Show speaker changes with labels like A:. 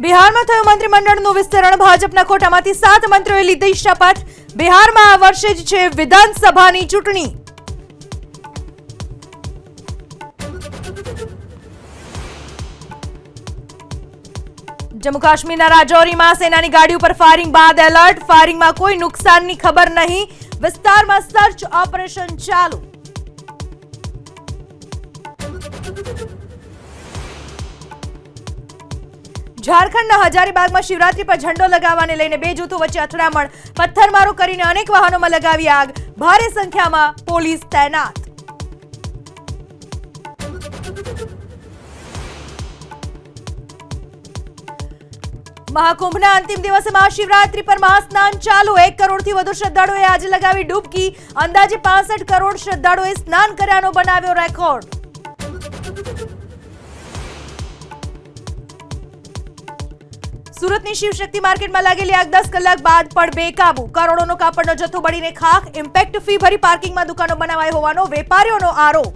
A: બિહારમાં થયું મંત્રીમંડળનું વિસ્તરણ. ભાજપના કોટામાંથી 7 મંત્રીઓએ લીધી શપથ. બિહારમાં આ વર્ષે જ છે વિધાનસભાની ચૂંટણી. જમ્મુ કાશ્મીરના રાજૌરીમાં સેનાની ગાડી ઉપર ફાયરિંગ બાદ એલર્ટ. ફાયરિંગમાં કોઈ નુકસાનની ખબર નહીં. વિસ્તારમાં સર્ચ ઓપરેશન ચાલુ. ઝારખંડના હજારીબાગમાં શિવરાત્રી પર ઝંડો લગાવવાને લઈને 2 જૂથો વચ્ચે અથડામણ. પથ્થરમારો કરીને અનેક વાહનોમાં લગાવી આગ. ભારે સંખ્યામાં પોલીસ તૈનાત. મહાકુંભના અંતિમ દિવસે મહાશિવરાત્રી પર મહાસ્નાન ચાલુ. 1 કરોડથી વધુ શ્રદ્ધાળુઓએ આજે લગાવી ડૂબકી. અંદાજે 65 કરોડ શ્રદ્ધાળુઓએ સ્નાન કર્યાનો બનાવ્યો રેકોર્ડ. સુરતની શિવશક્તિ માર્કેટમાં લાગેલી આગ 10 કલાક બાદ પણ બેકાબુ. કરોડોનો કાપડનો જથ્થો બળીને ખાખ. ઇમ્પેક્ટ ફી ભરી પાર્કિંગમાં દુકાનો બનાવાઈ હોવાનો વેપારીઓનો આરોપ.